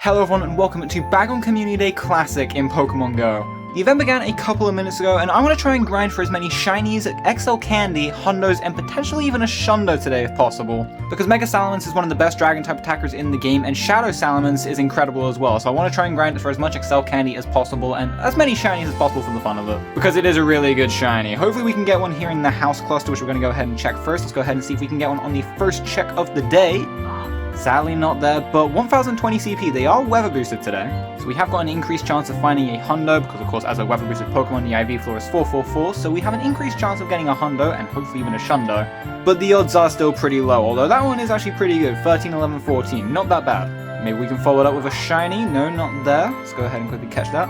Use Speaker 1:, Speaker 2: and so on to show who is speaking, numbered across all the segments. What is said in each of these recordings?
Speaker 1: Hello everyone and welcome to Bagon Community Day Classic in Pokemon Go. The event began a couple of minutes ago and I want to try and grind for as many shinies, XL Candy, Hundos, and potentially even a Shundo today if possible. Because Mega Salamence is one of the best dragon type attackers in the game and Shadow Salamence is incredible as well, so I want to try and grind for as much XL Candy as possible and as many shinies as possible for the fun of it. Because it is a really good shiny. Hopefully we can get one here in the house cluster, which we're going to go ahead and check first. Let's go ahead and see if we can get one on the first check of the day. Sadly not there, but 1020 CP, they are weather boosted today. So we have got an increased chance of finding a Hundo, because of course as a weather boosted Pokemon, the IV floor is 444, so we have an increased chance of getting a Hundo, and hopefully even a Shundo. But the odds are still pretty low, although that one is actually pretty good, 13, 11, 14, not that bad. Maybe we can follow it up with a shiny, no, not there. Let's go ahead and quickly catch that.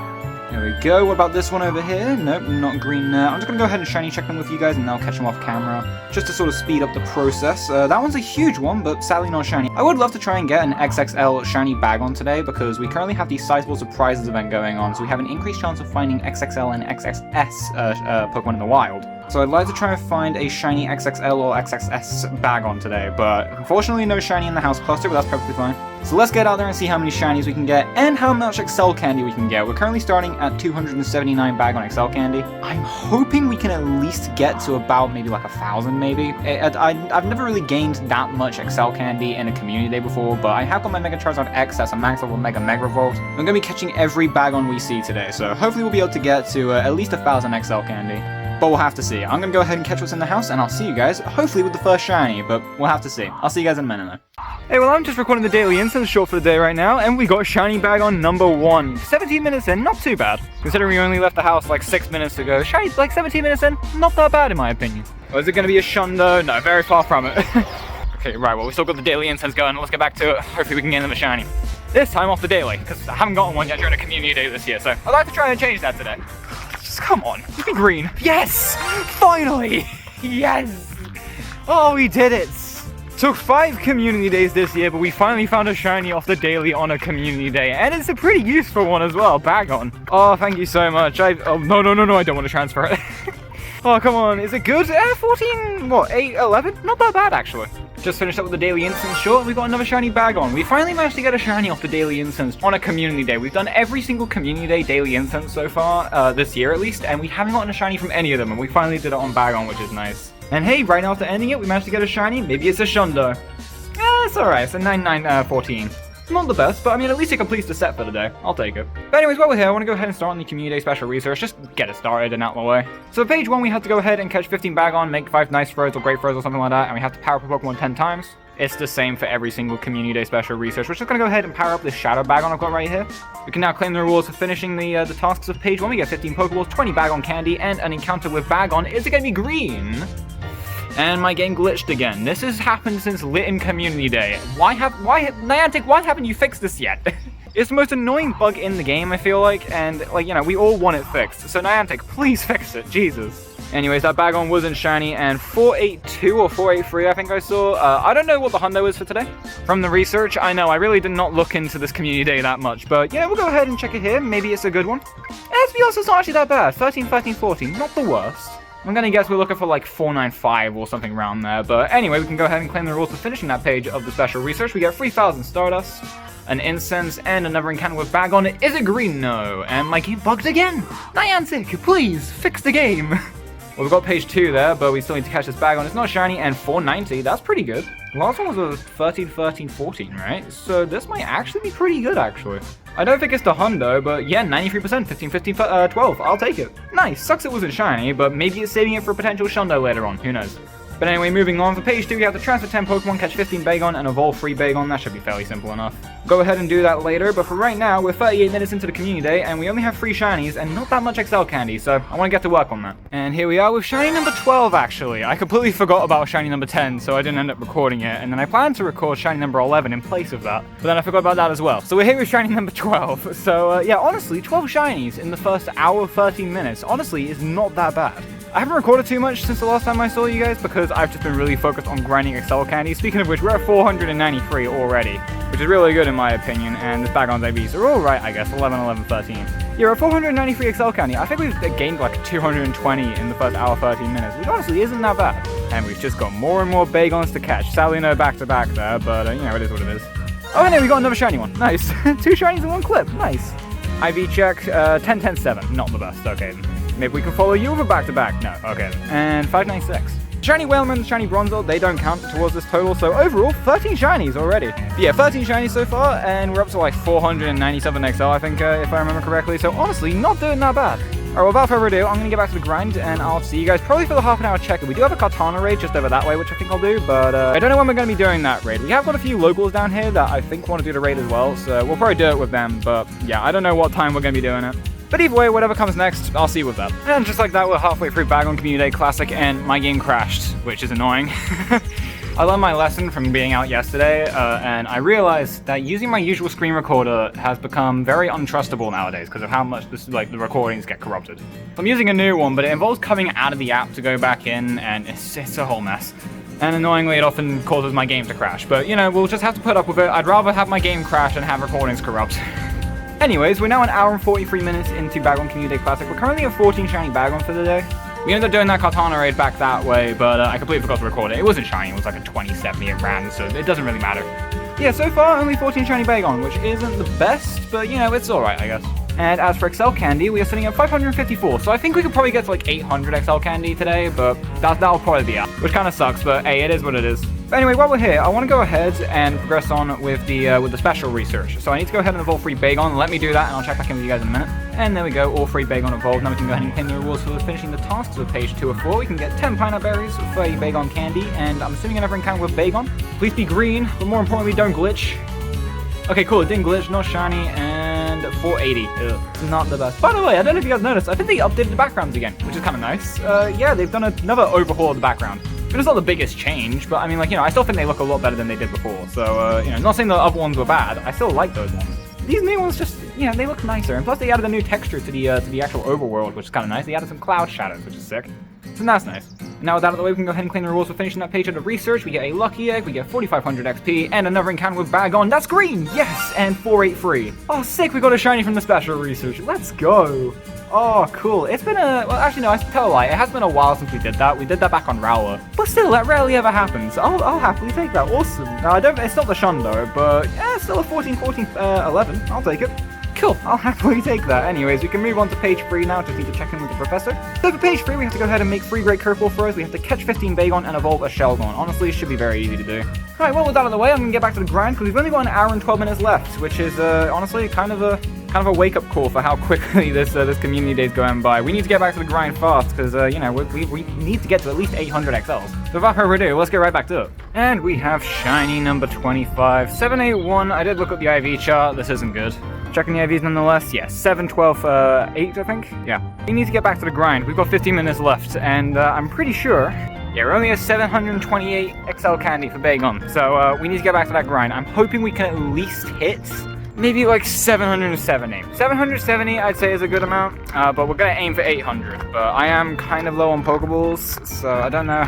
Speaker 1: There we go. What about this one over here? Nope, not green there. I'm just going to go ahead and shiny check them with you guys and I'll catch them off camera, just to sort of speed up the process. That one's a huge one, but sadly not shiny. I would love to try and get an XXL shiny Bagon today, because we currently have the Sizable Surprises event going on, so we have an increased chance of finding XXL and XXS Pokemon in the wild. So I'd like to try and find a shiny XXL or XXS Bagon today, but unfortunately no shiny in the house cluster, but that's perfectly fine. So let's get out there and see how many shinies we can get and how much XL Candy we can get. We're currently starting at 279 Bagon XL Candy. I'm hoping we can at least get to about maybe like 1,000 maybe. I've never really gained that much XL Candy in a community day before, but I have got my Mega Charizard X, that's a max level Mega Volt. I'm going to be catching every Bagon we see today, so hopefully we'll be able to get to at least 1,000 XL Candy. But we'll have to see. I'm going to go ahead and catch what's in the house, and I'll see you guys, hopefully with the first shiny, but we'll have to see. I'll see you guys in a minute though. Hey, well I'm just recording the daily instance short for the day right now, and we got shiny Bagon number 1. 17 minutes in, not too bad. Considering we only left the house like 6 minutes ago, shiny like 17 minutes in, not that bad in my opinion. Or is it going to be a Shundo? No, very far from it. Okay, right, well we still got the daily instance going, let's get back to it. Hopefully we can get another shiny. This time off the daily, because I haven't gotten one yet during a community day this year, so I'd like to try and change that today. Come on, you be green. Yes! Finally! Yes! Oh, we did it! Took 5 community days this year, but we finally found a shiny off the daily on a community day. And it's a pretty useful one as well, Bagon. Oh, thank you so much. Oh, no, I don't want to transfer it. Oh, come on, is it good? 14, what, 8, 11? Not that bad, actually. Just finished up with the daily instance short, and we got another shiny Bagon. We finally managed to get a shiny off the daily instance on a community day. We've done every single community day daily instance so far, this year at least, and we haven't gotten a shiny from any of them, and we finally did it on Bagon, which is nice. And hey, right after ending it, we managed to get a shiny. Maybe it's a Shundo. It's alright, it's a 9914. Not the best, but I mean, at least it completes the set for the day. I'll take it. But anyways, while we're here, I want to go ahead and start on the Community Day Special Research, just get it started and out of the way. So for page 1, we have to go ahead and catch 15 Bagon, make 5 nice throws or great throws or something like that, and we have to power up a Pokemon 10 times. It's the same for every single Community Day Special Research. We're just going to go ahead and power up this Shadow Bagon I've got right here. We can now claim the rewards for finishing the tasks of page 1. We get 15 Pokeballs, 20 Bagon Candy, and an encounter with Bagon. Is it going to be green? And my game glitched again. This has happened since Lit Community Day. Niantic, why haven't you fixed this yet? It's the most annoying bug in the game, I feel like, and, like, you know, we all want it fixed. So Niantic, please fix it, Jesus. Anyways, that Bagon wasn't shiny, and 482 or 483 I think I saw. I don't know what the Hundo is for today. From the research, I know, I really did not look into this community day that much, but, you know, we'll go ahead and check it here. Maybe it's a good one. And to be honest, it's not actually that bad. 13, 13, 14, not the worst. I'm gonna guess we're looking for like 495 or something around there, but anyway, we can go ahead and claim the rules for finishing that page of the special research. We get 3,000 Stardust, an incense, and another encounter with Bagon. Is it green? No. And my game bugged again. Niantic, please fix the game. Well, we've got page 2 there, but we still need to catch this Bagon. It's not shiny, and 490, that's pretty good. Last one was a 13, 13, 14, right? So this might actually be pretty good, actually. I don't think it's the Hundo, but yeah, 93%, 15, 15, 12, I'll take it. Nice, sucks it wasn't shiny, but maybe it's saving it for a potential Shundo later on, who knows. But anyway, moving on, for page 2 we have to transfer 10 Pokemon, catch 15 Bagon, and evolve 3 Bagon. That should be fairly simple enough. Go ahead and do that later, but for right now, we're 38 minutes into the community day, and we only have 3 shinies, and not that much XL Candy, so I want to get to work on that. And here we are with shiny number 12, actually. I completely forgot about shiny number 10, so I didn't end up recording it, and then I planned to record shiny number 11 in place of that, but then I forgot about that as well. So we're here with shiny number 12, so yeah, honestly, 12 shinies in the first hour, 13 minutes, honestly, is not that bad. I haven't recorded too much since the last time I saw you guys because I've just been really focused on grinding XL Candy. Speaking of which, we're at 493 already, which is really good in my opinion, and the Bagon's IVs are alright, I guess, 11, 11, 13. Yeah, we're at 493 XL Candy. I think we've gained like 220 in the first hour, 13 minutes, which honestly isn't that bad. And we've just got more and more Bagons to catch. Sadly no back-to-back there, but you know, it is what it is. Oh, and there we got another shiny one. Nice. 2 shinies in one clip. Nice. IV check, 10, 10, 7. Not the best. Okay. Maybe we can follow you over back-to-back. No. Okay. And 596. Shiny Whaleman, Shiny Bronzor, they don't count towards this total, so overall, 13 shinies already. But yeah, 13 shinies so far, and we're up to like 497 XL, I think, if I remember correctly, so honestly, not doing that bad. Alright, well, without further ado, I'm going to get back to the grind, and I'll see you guys probably for the half-an-hour check-in. We do have a Katana raid just over that way, which I think I'll do, but I don't know when we're going to be doing that raid. We have got a few locals down here that I think want to do the raid as well, so we'll probably do it with them, but yeah, I don't know what time we're going to be doing it. But either way, whatever comes next, I'll see you with that. And just like that, we're halfway through Bagon Community Day Classic, and my game crashed, which is annoying. I learned my lesson from being out yesterday, and I realized that using my usual screen recorder has become very untrustable nowadays because of how much the recordings get corrupted. I'm using a new one, but it involves coming out of the app to go back in, and it's a whole mess. And annoyingly, it often causes my game to crash. But, you know, we'll just have to put up with it. I'd rather have my game crash than have recordings corrupt. Anyways, we're now an hour and 43 minutes into Bagon Community Day Classic. We're currently at 14 shiny Bagon for the day. We ended up doing that Katana raid back that way, but I completely forgot to record it. It wasn't shiny, it was like a 2070 it ran, so it doesn't really matter. Yeah, so far, only 14 shiny Bagon, which isn't the best, but you know, it's alright, I guess. And as for XL Candy, we are sitting at 554, so I think we could probably get to like 800 XL Candy today, but that'll probably be out, which kind of sucks, but hey, it is what it is. But anyway, while we're here, I want to go ahead and progress on with the special research. So I need to go ahead and evolve 3 Bagon. Let me do that, and I'll check back in with you guys in a minute. And there we go, all 3 Bagon evolved. Now we can go ahead and claim the rewards for finishing the tasks of page 2 of 4. We can get 10 pineapple berries, 30 Bagon candy, and I'm assuming another encounter with Bagon. Please be green, but more importantly, don't glitch. Okay, cool, it didn't glitch, not shiny, and 480. Ugh, not the best. By the way, I don't know if you guys noticed, I think they updated the backgrounds again, which is kind of nice. Yeah, they've done another overhaul of the background. But it's not the biggest change, but I mean, like, you know, I still think they look a lot better than they did before. So, you know, not saying the other ones were bad. I still like those ones. These new ones just, you know, they look nicer. And plus they added a new texture to the actual overworld, which is kind of nice. They added some cloud shadows, which is sick. So that's nice. Now with that out of the way, we can go ahead and claim the rewards for finishing that page of the research. We get a lucky egg, we get 4,500 XP, and another encounter with Bagon. That's green! Yes! And 483. Oh, sick! We got a shiny from the special research. Let's go! Oh, cool. It's been well, actually, no, I tell a lie. It has been a while since we did that. We did that back on Rowler. But still, that rarely ever happens. I'll happily take that. Awesome. Now, it's not the Shundo, but yeah, it's still a 11. I'll take it. Cool, I'll happily take that. Anyways, we can move on to page 3 now, just need to check in with the professor. So for page 3, we have to go ahead and make 3 great curveball throws. We have to catch 15 Bagon and evolve a Shelgon. Honestly, it should be very easy to do. Alright, well, with that out of the way, I'm going to get back to the grind, because we've only got an hour and 12 minutes left, which is, honestly, kind of a wake-up call for how quickly this community day is going by. We need to get back to the grind fast, because, you know, we need to get to at least 800 XLs. So without further ado, let's get right back to it. And we have shiny number 25, 781. I did look at the IV chart. This isn't good. Checking the IVs nonetheless. Yes, 7, 12, 8, I think. Yeah. We need to get back to the grind. We've got 15 minutes left, and I'm pretty sure... Yeah, we're only at 728 XL candy for Bagon, so we need to get back to that grind. I'm hoping we can at least hit maybe like 770. 770, I'd say, is a good amount, but we're gonna aim for 800. But I am kind of low on Pokeballs, so I don't know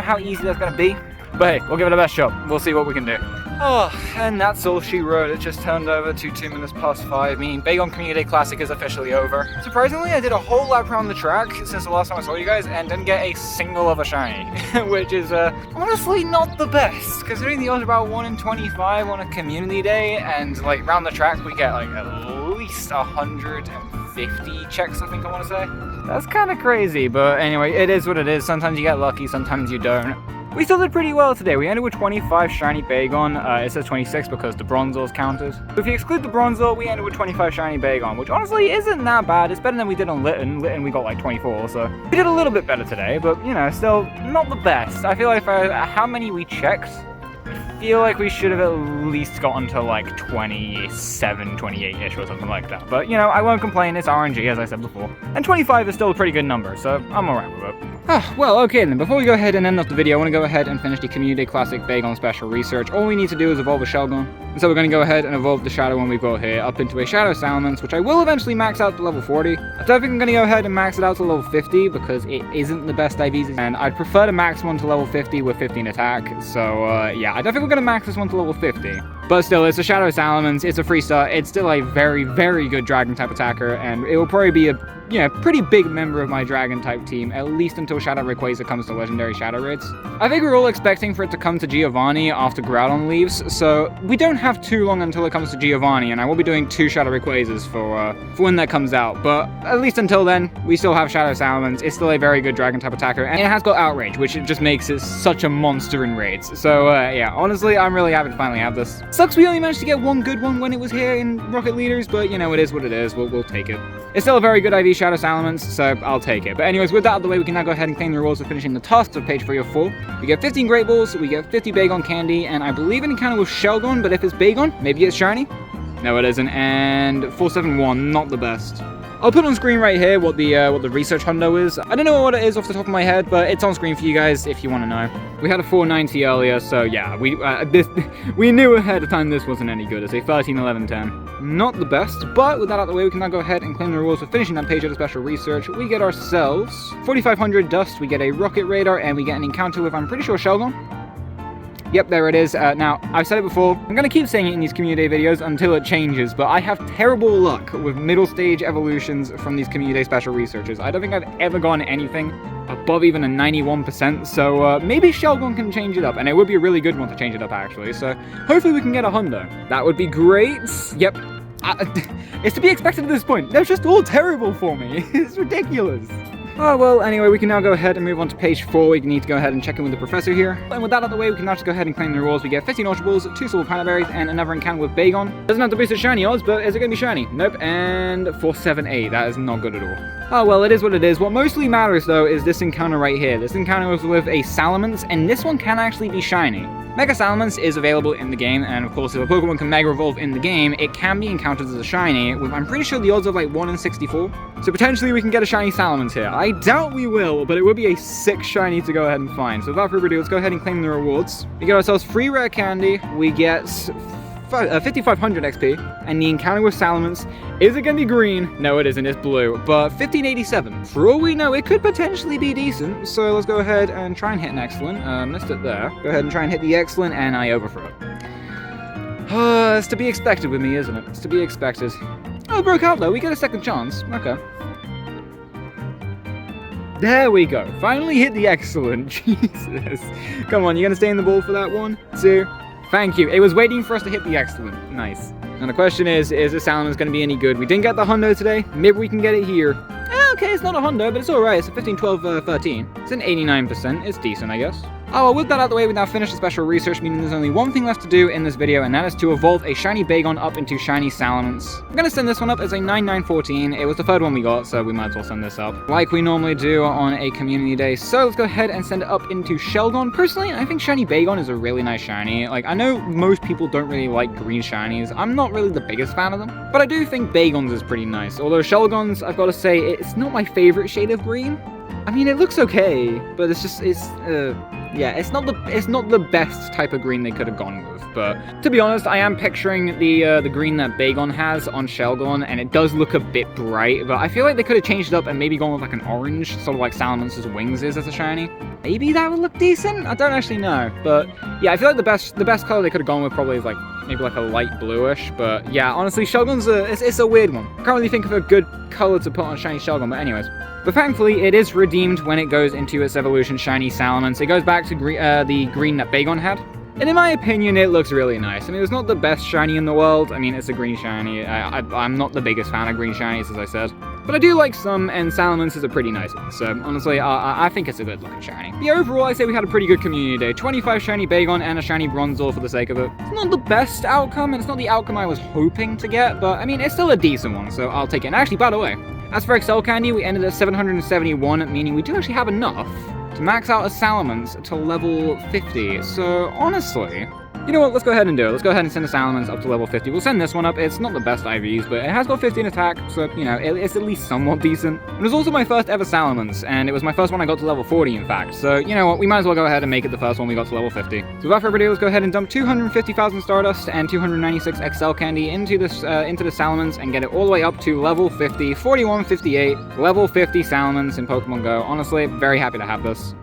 Speaker 1: how easy that's gonna be. But hey, we'll give it a best shot. We'll see what we can do. Oh, and that's all she wrote. It just turned over to 2 minutes past 5, meaning Bagon Community Day Classic is officially over. Surprisingly, I did a whole lap around the track since the last time I saw you guys and didn't get a single other shiny, which is honestly not the best, considering the odds are about 1 in 25 on a community day, and like round the track we get like at least 150 checks, I think I want to say. That's kind of crazy, but anyway, it is what it is. Sometimes you get lucky, sometimes you don't. We still did pretty well today. We ended with 25 shiny Bagon. It says 26 because the Bronzor's counted. So if you exclude the Bronzor, we ended with 25 shiny Bagon, which honestly isn't that bad. It's better than we did on Litten. Litten we got like 24, so we did a little bit better today, but you know, still not the best. I feel like for how many we checked, I feel like we should have at least gotten to like 27, 28-ish or something like that. But you know, I won't complain. It's RNG, as I said before. And 25 is still a pretty good number, so I'm alright with it. Well, okay then, before we go ahead and end off the video, I want to go ahead and finish the Community Day Classic Bagon Special Research. All we need to do is evolve a Shelgon. And so we're going to go ahead and evolve the Shadow one we've got here up into a Shadow Salamence, which I will eventually max out to level 40. I don't think I'm going to go ahead and max it out to level 50, because it isn't the best IVs, and I'd prefer to max one to level 50 with 15 attack. So, yeah, I don't think we're going to max this one to level 50. But still, it's a Shadow Salamence, it's a free start, it's still a very, very good Dragon-type attacker, and it will probably be a, pretty big member of my Dragon-type team, at least until Shadow Rayquaza comes to Legendary Shadow Raids. I think we're all expecting for it to come to Giovanni after Groudon leaves, so we don't have too long until it comes to Giovanni, and I will be doing 2 Shadow Rayquazas for when that comes out, but at least until then, we still have Shadow Salamence. It's still a very good Dragon-type attacker, and it has got Outrage, which it just makes it such a monster in raids. So, yeah, honestly, I'm really happy to finally have this. Sucks we only managed to get 1 good one when it was here in Rocket Leaders, but, it is what it is. We'll take it. It's still a very good IV Shadow Salamence, so I'll take it. But anyways, with that out of the way, we can now go ahead and claim the rewards for finishing the tasks of page 3 of 4. We get 15 Great Balls, we get 50 Bagon Candy, and I believe an encounter with Shelgon, but if it's Bagon, maybe it's shiny? No, it isn't, and 471, not the best. I'll put on screen right here what the research hundo is. I don't know what it is off the top of my head, but it's on screen for you guys if you want to know. We had a 490 earlier, so yeah, we knew ahead of time this wasn't any good. It's a 13, 11, 10. Not the best, but with that out of the way, we can now go ahead and claim the rewards for finishing that page of the special research. We get ourselves 4,500 dust, we get a rocket radar, and we get an encounter with, I'm pretty sure, Shelgon. Yep, there it is. Now, I've said it before, I'm going to keep saying it in these Community Day videos until it changes, but I have terrible luck with middle stage evolutions from these Community Day special researchers. I don't think I've ever gotten anything above even a 91%, so maybe Shelgon can change it up, and it would be a really good one to change it up, actually, so hopefully we can get a hundo. That would be great. Yep. It's to be expected at this point. They're just all terrible for me. It's ridiculous. Oh, well, anyway, we can now go ahead and move on to page 4. We need to go ahead and check in with the professor here. And with that out of the way, we can now just go ahead and claim the rewards. We get 15 Ultra Balls, 2 Silver Panda Berries, and another encounter with Bagon. Doesn't have to boost its shiny odds, but is it going to be shiny? Nope, and 478. That is not good at all. Oh, well, it is what it is. What mostly matters, though, is this encounter right here. This encounter was with a Salamence, and this one can actually be shiny. Mega Salamence is available in the game, and of course, if a Pokemon can Mega Evolve in the game, it can be encountered as a shiny, with, I'm pretty sure, the odds of like 1 in 64. So potentially we can get a shiny Salamence here. I doubt we will, but it would be a sick shiny to go ahead and find. So without further ado, let's go ahead and claim the rewards. We get ourselves free rare candy, we get 5,500 XP, and the encounter with Salamence, is it going to be green? No, it isn't, it's blue, but 1587. For all we know, it could potentially be decent, so let's go ahead and try and hit an excellent. Missed it there. Go ahead and try and hit the excellent, and I overthrow it. It's to be expected with me, isn't it? It's to be expected. Oh, it broke out though, we get a second chance. Okay. There we go. Finally hit the excellent. Jesus. Come on, you gonna stay in the ball for that? 1, 2. Thank you. It was waiting for us to hit the excellent. Nice. And the question is this Salamence going to be any good? We didn't get the hundo today. Maybe we can get it here. Okay, it's not a hundo, but it's alright. It's a 15, 12, 13. It's an 89%. It's decent, I guess. Oh, well, with that out of the way, we now finished the special research, meaning there's only one thing left to do in this video, and that is to evolve a shiny Bagon up into shiny Salamence. I'm gonna send this one up as a 9914. It was the third one we got, so we might as well send this up like we normally do on a community day. So let's go ahead and send it up into Shelgon. Personally, I think shiny Bagon is a really nice shiny. Like, I know most people don't really like green shinies. I'm not really the biggest fan of them, but I do think Bagon's is pretty nice. Although Shelgon's, I've got to say, it's not my favorite shade of green. I mean, it looks okay, but it's just, yeah, it's not the best type of green they could have gone with. But to be honest, I am picturing the green that Bagon has on Shelgon, and it does look a bit bright. But I feel like they could have changed it up and maybe gone with like an orange, sort of like Salamance's wings is as a shiny. Maybe that would look decent. I don't actually know, but yeah, I feel like the best color they could have gone with probably is like maybe like a light bluish. But yeah, honestly, Shelgon's it's a weird one. I can't really think of a good color to put on shiny Shelgon. But anyways. But thankfully, it is redeemed when it goes into its evolution shiny Salamence. It goes back to the green that Bagon had. And in my opinion, it looks really nice. I mean, it's not the best shiny in the world. I mean, it's a green shiny. I'm not the biggest fan of green shinies, as I said. But I do like some, and Salamence is a pretty nice one. So, honestly, I think it's a good looking shiny. Yeah, overall, I say we had a pretty good community day. 25 shiny Bagon and a shiny Bronzor for the sake of it. It's not the best outcome, and it's not the outcome I was hoping to get, but I mean, it's still a decent one, so I'll take it. And actually, by the way, as for Excel Candy, we ended at 771, meaning we do actually have enough to max out a Salamence to level 50. So, honestly, you know what, let's go ahead and do it. Let's go ahead and send a Salamence up to level 50. We'll send this one up. It's not the best IVs, but it has got 15 attack, so, you know, it's at least somewhat decent. It was also my first ever Salamence, and it was my first one I got to level 40, in fact. So, you know what, we might as well go ahead and make it the first one we got to level 50. So without further ado, let's go ahead and dump 250,000 Stardust and 296 Excel Candy into the Salamence and get it all the way up to level 50, 41, 58, level 50 Salamence in Pokemon Go. Honestly, very happy to have this.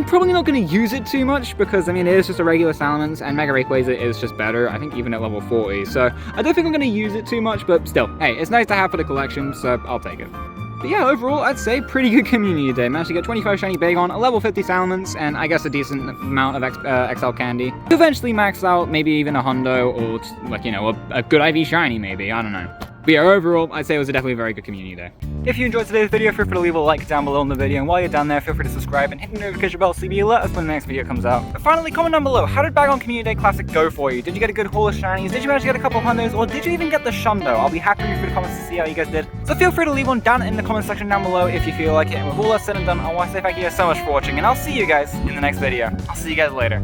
Speaker 2: Probably not going to use it too much because, I mean, it is just a regular Salamence and Mega Rayquaza is just better, I think even at level 40. So I don't think I'm going to use it too much, but still, hey, it's nice to have for the collection, so I'll take it. But yeah, overall, I'd say pretty good community day. Managed to get 25 shiny Bagon, a level 50 Salamence, and I guess a decent amount of XL candy. Eventually max out maybe even a Hundo or, like, you know, a good IV shiny maybe, I don't know. But yeah, overall, I'd say it was definitely a very good community day. If you enjoyed today's video, feel free to leave a like down below in the video, and while you're down there, feel free to subscribe and hit the notification bell so you'll be alerted when the next video comes out. But finally, comment down below, how did Bagon Community Day Classic go for you? Did you get a good haul of shinies? Did you manage to get a couple of Hundos? Or did you even get the Shundo? I'll be happy to read through the comments to see how you guys did. So feel free to leave one down in the comment section down below if you feel like it. And with all that said and done, I want to say thank you guys so much for watching, and I'll see you guys in the next video. I'll see you guys later.